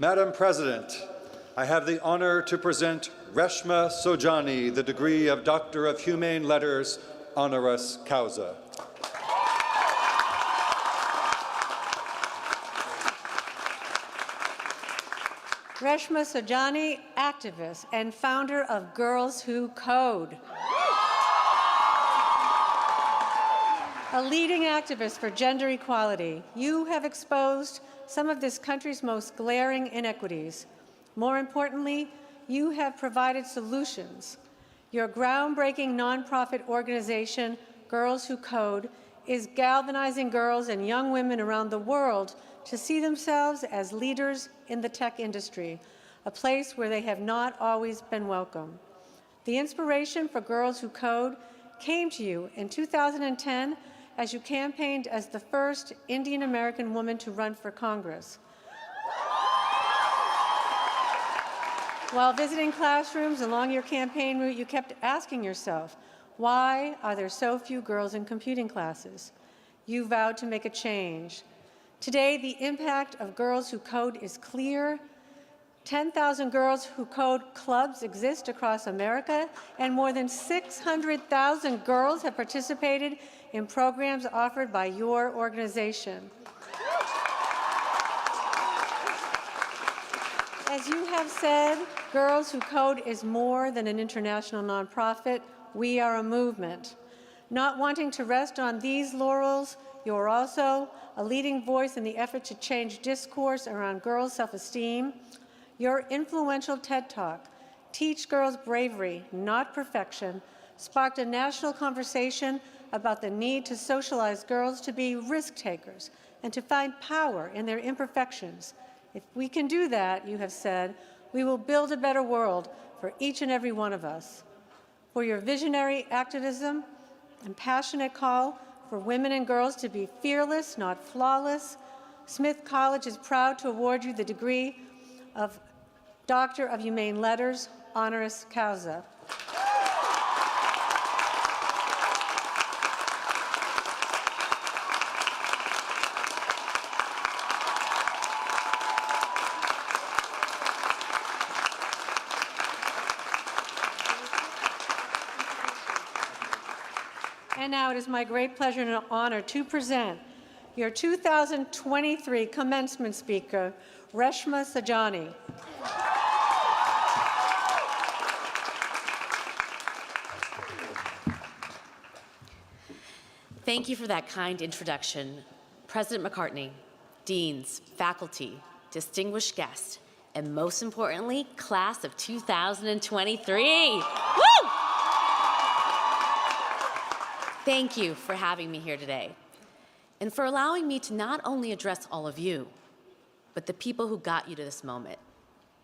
Madam President, I have the honor to present Reshma Saujani the degree of Doctor of Humane Letters, honoris causa. Reshma Saujani, activist and founder of Girls Who Code. A leading activist for gender equality, you have exposed some of this country's most glaring inequities. More importantly, you have provided solutions. Your groundbreaking nonprofit organization, Girls Who Code, is galvanizing girls and young women around the world to see themselves as leaders in the tech industry, a place where they have not always been welcome. The inspiration for Girls Who Code came to you in 2010 as you campaigned as the first Indian American woman to run for Congress. While visiting classrooms along your campaign route, you kept asking yourself, why are there so few girls in computing classes? You vowed to make a change. Today, the impact of Girls Who Code is clear. 10,000 Girls Who Code clubs exist across America, and more than 600,000 girls have participated in programs offered by your organization. As you have said, Girls Who Code is more than an international nonprofit. We are a movement. Not wanting to rest on these laurels, you're also a leading voice in the effort to change discourse around girls' self-esteem. Your influential TED Talk, Teach Girls Bravery, Not Perfection, sparked a national conversation about the need to socialize girls to be risk takers and to find power in their imperfections. If we can do that, you have said, we will build a better world for each and every one of us. For your visionary activism and passionate call for women and girls to be fearless, not flawless, Smith College is proud to award you the degree of Doctor of Humane Letters, honoris causa. And now it is my great pleasure and honor to present your 2023 commencement speaker, Reshma Saujani. Thank you for that kind introduction. President McCartney, deans, faculty, distinguished guests, and most importantly, class of 2023. Woo! Thank you for having me here today, and for allowing me to not only address all of you, but the people who got you to this moment,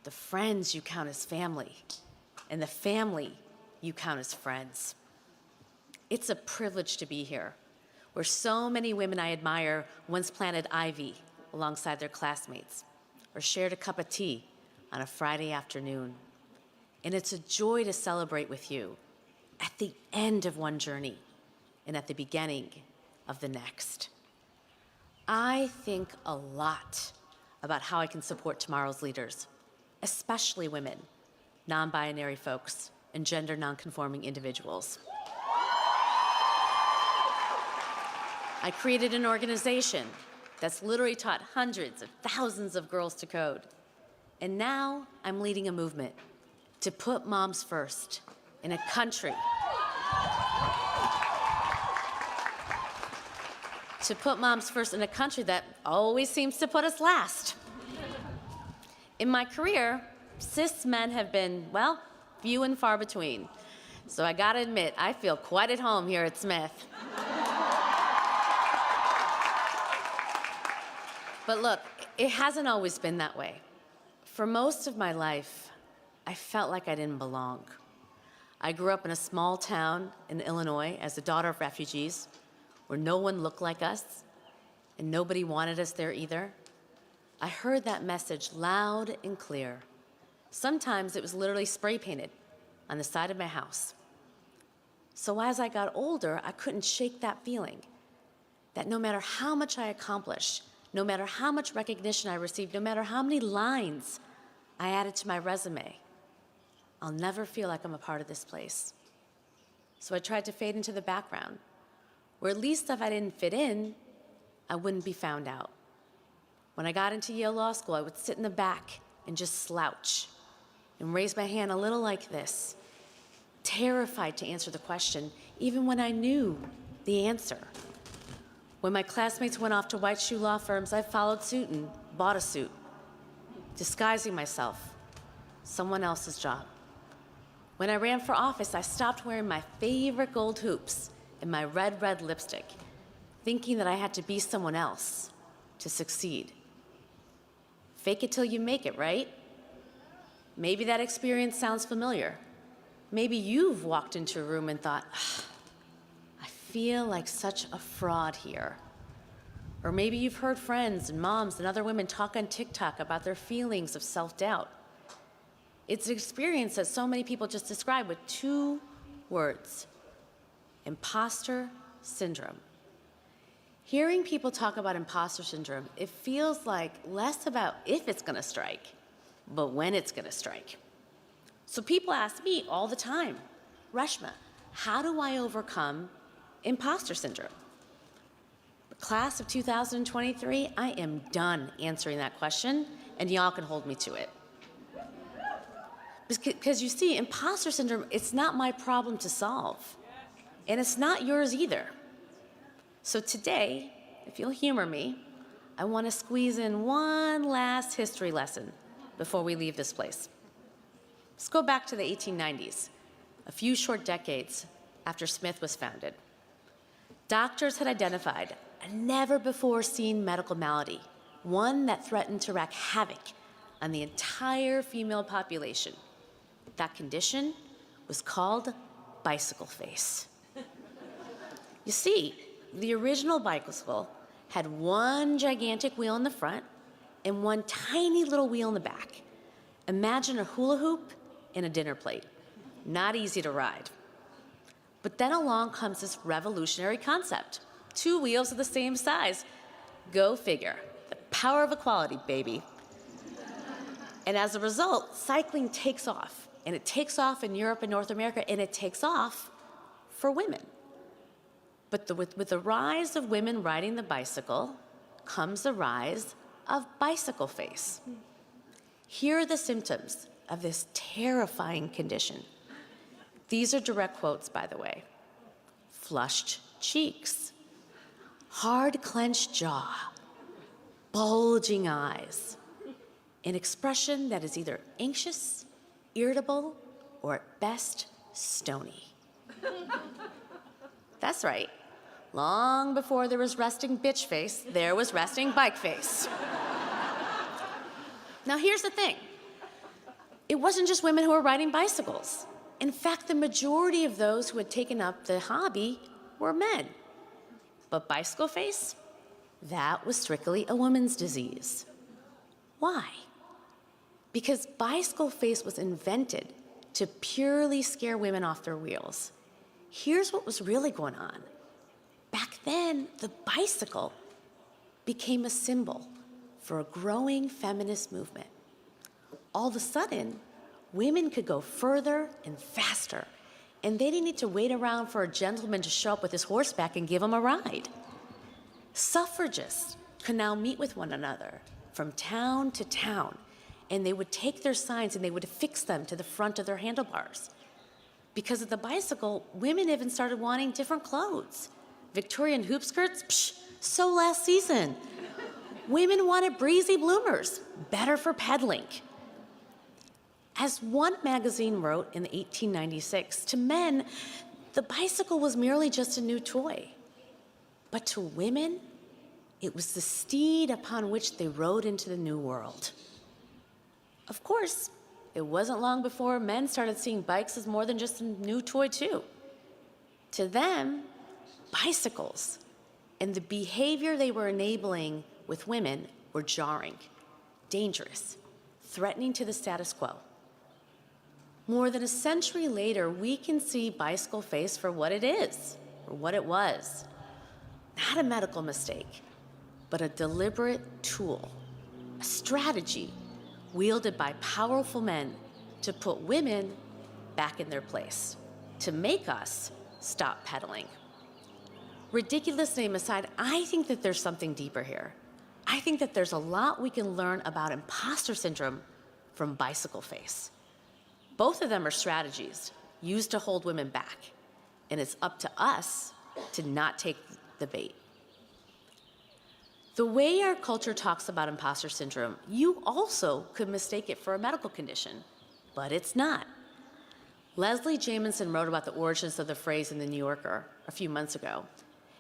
the friends you count as family, and the family you count as friends. It's a privilege to be here, where so many women I admire once planted ivy alongside their classmates, or shared a cup of tea on a Friday afternoon. And it's a joy to celebrate with you at the end of one journey and at the beginning of the next. I think a lot about how I can support tomorrow's leaders, especially women, non-binary folks, and gender non-conforming individuals. I created an organization that's literally taught hundreds of thousands of girls to code. And now I'm leading a movement to put moms first in a country that always seems to put us last. In my career, cis men have been, well, few and far between. So I gotta admit, I feel quite at home here at Smith. But look, it hasn't always been that way. For most of my life, I felt like I didn't belong. I grew up in a small town in Illinois as the daughter of refugees, where no one looked like us, and nobody wanted us there either. I heard that message loud and clear. Sometimes it was literally spray painted on the side of my house. So as I got older, I couldn't shake that feeling that no matter how much I accomplished, no matter how much recognition I received, no matter how many lines I added to my resume, I'll never feel like I'm a part of this place. So I tried to fade into the background, where at least if I didn't fit in, I wouldn't be found out. When I got into Yale Law School, I would sit in the back and just slouch and raise my hand a little like this, terrified to answer the question, even when I knew the answer. When my classmates went off to white shoe law firms, I followed suit and bought a suit, disguising myself, someone else's job. When I ran for office, I stopped wearing my favorite gold hoops and my red lipstick, thinking that I had to be someone else to succeed. Fake it till you make it, right? Maybe that experience sounds familiar. Maybe you've walked into a room and thought, I feel like such a fraud here. Or maybe you've heard friends and moms and other women talk on TikTok about their feelings of self-doubt. It's an experience that so many people just describe with 2 words: imposter syndrome. Hearing people talk about imposter syndrome, it feels like less about if it's gonna strike, but when it's gonna strike. So people ask me all the time, Reshma, how do I overcome imposter syndrome? The class of 2023, I am done answering that question, and y'all can hold me to it. Because you see, imposter syndrome, it's not my problem to solve, and it's not yours either. So today, if you'll humor me, I want to squeeze in one last history lesson before we leave this place. Let's go back to the 1890s, a few short decades after Smith was founded. Doctors had identified a never-before-seen medical malady, one that threatened to wreak havoc on the entire female population. That condition was called bicycle face. You see, the original bicycle had one gigantic wheel in the front and one tiny little wheel in the back. Imagine a hula hoop and a dinner plate. Not easy to ride. But then along comes this revolutionary concept. 2 wheels of the same size. Go figure. The power of equality, baby. And as a result, cycling takes off. And it takes off in Europe and North America, and it takes off for women. But with the rise of women riding the bicycle comes the rise of bicycle face. Here are the symptoms of this terrifying condition. These are direct quotes, by the way. Flushed cheeks, hard clenched jaw, bulging eyes, an expression that is either anxious, irritable, or at best, stony. That's right. Long before there was resting bitch face, there was resting bike face. Now here's the thing. It wasn't just women who were riding bicycles. In fact, the majority of those who had taken up the hobby were men. But bicycle face, that was strictly a woman's disease. Why? Because bicycle face was invented to purely scare women off their wheels. Here's what was really going on. Back then, the bicycle became a symbol for a growing feminist movement. All of a sudden, women could go further and faster, and they didn't need to wait around for a gentleman to show up with his horseback and give them a ride. Suffragists could now meet with one another from town to town, and they would take their signs and they would affix them to the front of their handlebars. Because of the bicycle, women even started wanting different clothes. Victorian hoop skirts? Psh, so last season. Women wanted breezy bloomers, better for pedaling. As one magazine wrote in 1896, to men, the bicycle was merely just a new toy. But to women, it was the steed upon which they rode into the new world. Of course, it wasn't long before men started seeing bikes as more than just a new toy too. To them, bicycles and the behavior they were enabling with women were jarring, dangerous, threatening to the status quo. More than a century later, we can see bicycle face for what it is, or what it was. Not a medical mistake, but a deliberate tool, a strategy wielded by powerful men to put women back in their place, to make us stop peddling. Ridiculous name aside, I think that there's something deeper here. I think that there's a lot we can learn about imposter syndrome from bicycle face. Both of them are strategies used to hold women back, and it's up to us to not take the bait. The way our culture talks about imposter syndrome, you also could mistake it for a medical condition, but it's not. Leslie Jamison wrote about the origins of the phrase in The New Yorker a few months ago,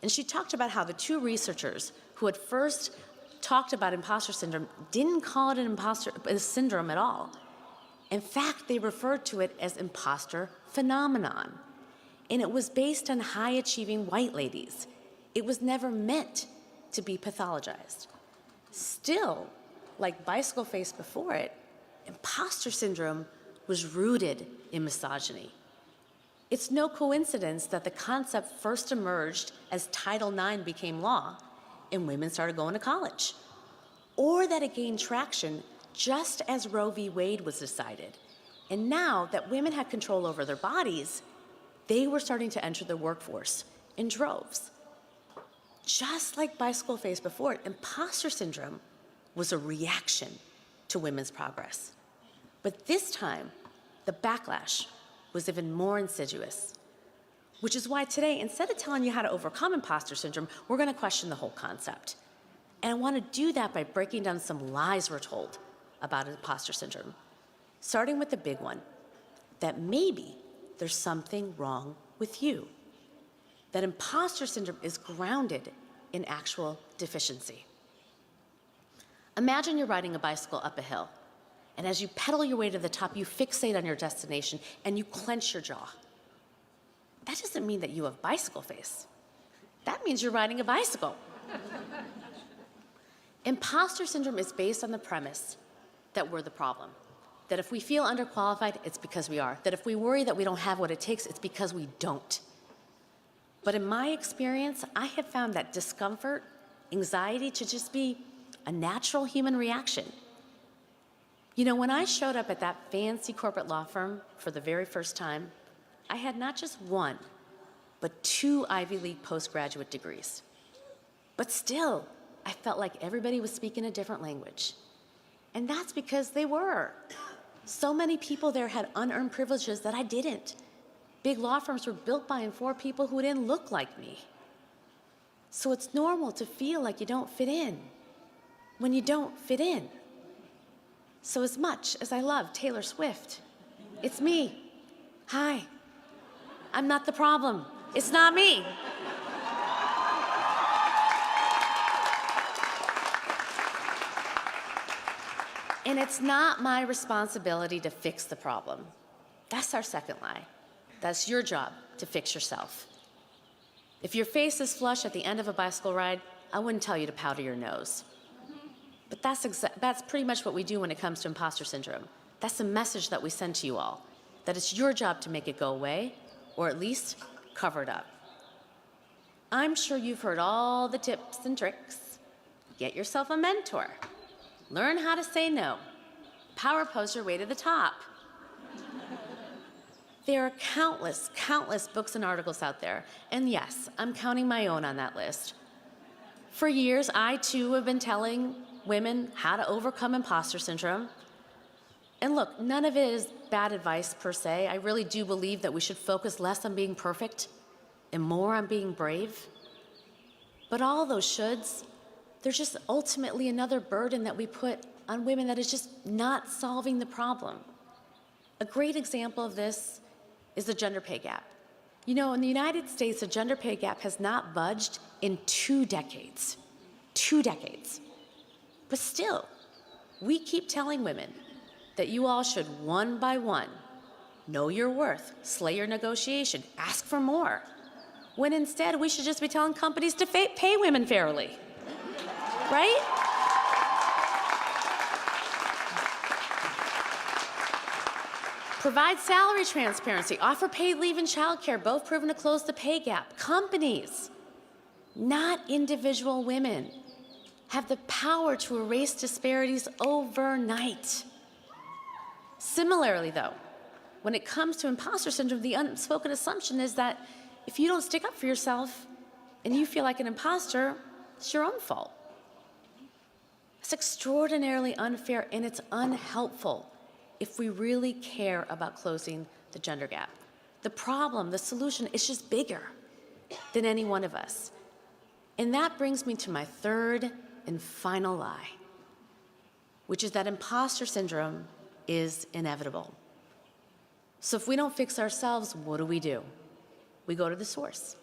and she talked about how the two researchers who had first talked about imposter syndrome didn't call it an imposter syndrome at all. In fact, they referred to it as imposter phenomenon, and it was based on high-achieving white ladies. It was never meant to be pathologized. Still, like bicycle face before it, imposter syndrome was rooted in misogyny. It's no coincidence that the concept first emerged as Title IX became law and women started going to college, or that it gained traction just as Roe v. Wade was decided. And now that women had control over their bodies, they were starting to enter the workforce in droves. Just like bicycle face before it, imposter syndrome was a reaction to women's progress. But this time, the backlash was even more insidious, which is why today, instead of telling you how to overcome imposter syndrome, we're going to question the whole concept. And I want to do that by breaking down some lies we're told about imposter syndrome, starting with the big one, that maybe there's something wrong with you, that imposter syndrome is grounded in actual deficiency. Imagine you're riding a bicycle up a hill, and as you pedal your way to the top, you fixate on your destination and you clench your jaw. That doesn't mean that you have bicycle face. That means you're riding a bicycle. Imposter syndrome is based on the premise that we're the problem. That if we feel underqualified, it's because we are. That if we worry that we don't have what it takes, it's because we don't. But in my experience, I have found that discomfort, anxiety to just be a natural human reaction. You know, when I showed up at that fancy corporate law firm for the very first time, I had not just one, but 2 Ivy League postgraduate degrees. But still, I felt like everybody was speaking a different language. And that's because they were. So many people there had unearned privileges that I didn't. Big law firms were built by and for people who didn't look like me. So it's normal to feel like you don't fit in when you don't fit in. So as much as I love Taylor Swift, it's me. Hi, I'm not the problem. It's not me. And it's not my responsibility to fix the problem. That's our second lie. That's your job to fix yourself. If your face is flush at the end of a bicycle ride, I wouldn't tell you to powder your nose. But that's pretty much what we do when it comes to imposter syndrome. That's the message that we send to you all, that it's your job to make it go away, or at least cover it up. I'm sure you've heard all the tips and tricks. Get yourself a mentor. Learn how to say no. Power pose your way to the top. There are countless, countless books and articles out there. And yes, I'm counting my own on that list. For years, I too have been telling women how to overcome imposter syndrome. And look, none of it is bad advice per se. I really do believe that we should focus less on being perfect and more on being brave. But all those shoulds, they're just ultimately another burden that we put on women that is just not solving the problem. A great example of this is the gender pay gap. You know, in the United States, the gender pay gap has not budged in 2 decades. 2 decades. But still, we keep telling women that you all should, one by one, know your worth, slay your negotiation, ask for more, when instead we should just be telling companies to pay women fairly, right? Provide salary transparency, offer paid leave and childcare, both proven to close the pay gap. Companies, not individual women. have the power to erase disparities overnight. Similarly, though, when it comes to imposter syndrome, the unspoken assumption is that if you don't stick up for yourself and you feel like an imposter, it's your own fault. It's extraordinarily unfair and it's unhelpful if we really care about closing the gender gap. The problem, the solution, is just bigger than any one of us. And that brings me to my third and final lie, which is that imposter syndrome is inevitable. So if we don't fix ourselves, what do? We go to the source.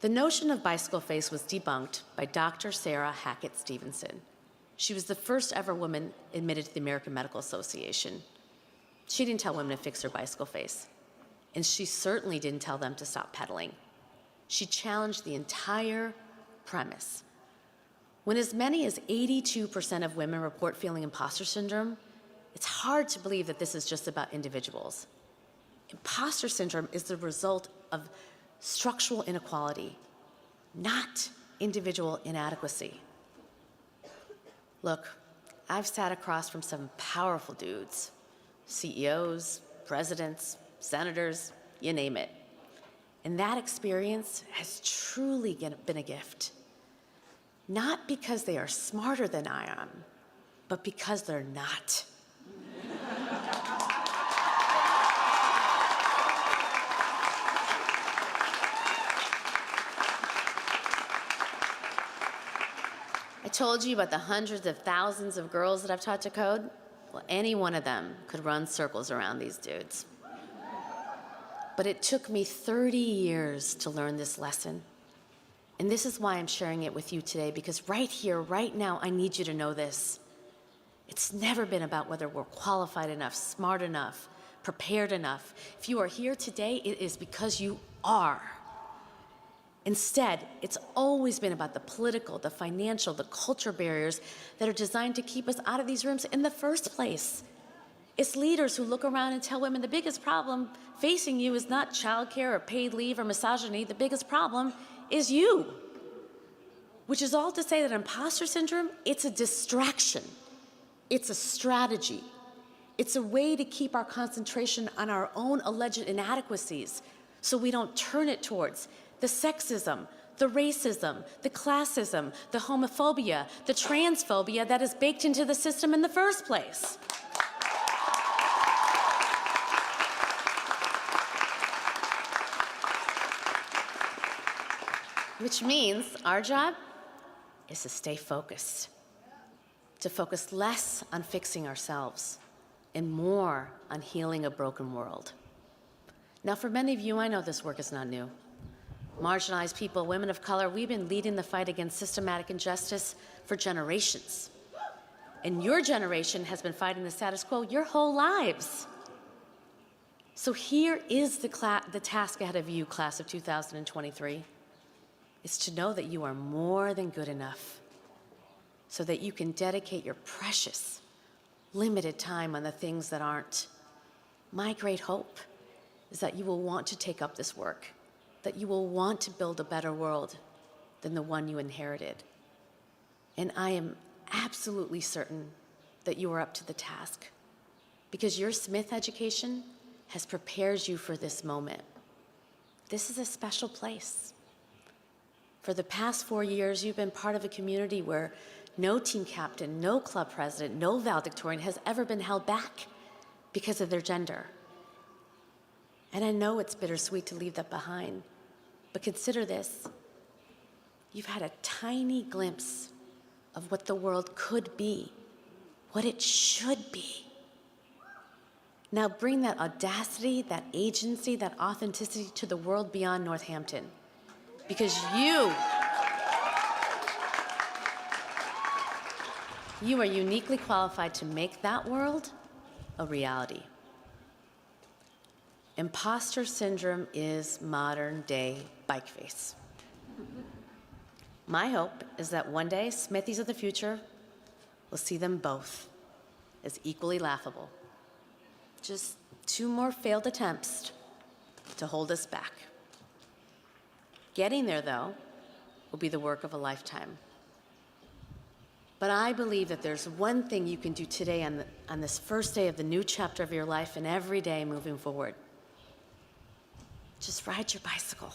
The notion of bicycle face was debunked by Dr. Sarah Hackett Stevenson. She was the first ever woman admitted to the American Medical Association. She didn't tell women to fix their bicycle face, and she certainly didn't tell them to stop pedaling. She challenged the entire premise. When as many as 82% of women report feeling imposter syndrome, it's hard to believe that this is just about individuals. Imposter syndrome is the result of structural inequality, not individual inadequacy. Look, I've sat across from some powerful dudes, CEOs, presidents, senators, you name it. And that experience has truly been a gift. Not because they are smarter than I am, but because they're not. I told you about the hundreds of thousands of girls that I've taught to code. Well, any one of them could run circles around these dudes. But it took me 30 years to learn this lesson. And this is why I'm sharing it with you today, because right here, right now, I need you to know this. It's never been about whether we're qualified enough, smart enough, prepared enough. If you are here today, it is because you are. Instead, it's always been about the political, the financial, the culture barriers that are designed to keep us out of these rooms in the first place. It's leaders who look around and tell women the biggest problem facing you is not childcare or paid leave or misogyny. The biggest problem is you. Which is all to say that imposter syndrome, it's a distraction. It's a strategy. It's a way to keep our concentration on our own alleged inadequacies so we don't turn it towards the sexism, the racism, the classism, the homophobia, the transphobia that is baked into the system in the first place. Which means our job is to stay focused, to focus less on fixing ourselves and more on healing a broken world. Now, for many of you, I know this work is not new. Marginalized people, women of color, we've been leading the fight against systematic injustice for generations. And your generation has been fighting the status quo your whole lives. So here is the task ahead of you, class of 2023, is to know that you are more than good enough so that you can dedicate your precious, limited time on the things that aren't. My great hope is that you will want to take up this work, that you will want to build a better world than the one you inherited. And I am absolutely certain that you are up to the task because your Smith education has prepared you for this moment. This is a special place. For the past 4 years, you've been part of a community where no team captain, no club president, no valedictorian has ever been held back because of their gender. And I know it's bittersweet to leave that behind, but consider this. You've had a tiny glimpse of what the world could be, what it should be. Now bring that audacity, that agency, that authenticity to the world beyond Northampton. Because you are uniquely qualified to make that world a reality. Imposter syndrome is modern-day bike face. My hope is that one day, Smithies of the future will see them both as equally laughable. Just 2 more failed attempts to hold us back. Getting there, though, will be the work of a lifetime. But I believe that there's one thing you can do today on this first day of the new chapter of your life and every day moving forward. Just ride your bicycle.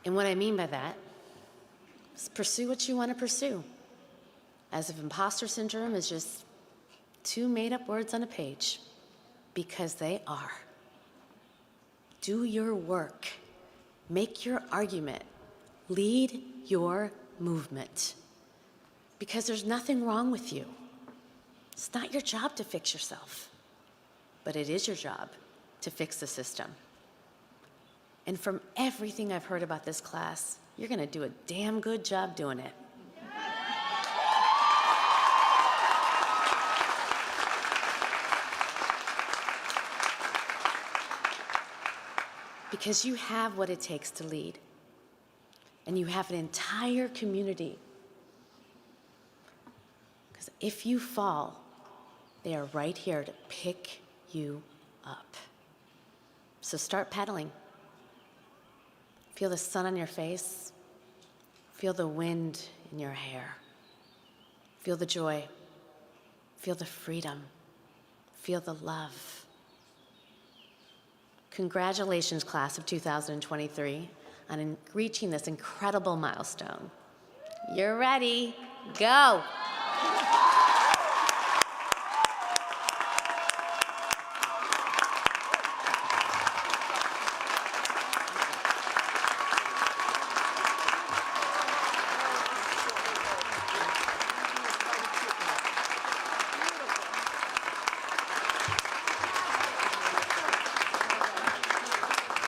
And what I mean by that is pursue what you want to pursue, as if imposter syndrome is just two made-up words on a page, because they are. Do your work, make your argument, lead your movement, because there's nothing wrong with you. It's not your job to fix yourself, but it is your job to fix the system. And from everything I've heard about this class, you're going to do a damn good job doing it. Because you have what it takes to lead. And you have an entire community. Because if you fall, they are right here to pick you up. So start pedaling. Feel the sun on your face. Feel the wind in your hair. Feel the joy. Feel the freedom. Feel the love. Congratulations, class of 2023, on reaching this incredible milestone. You're ready. Go.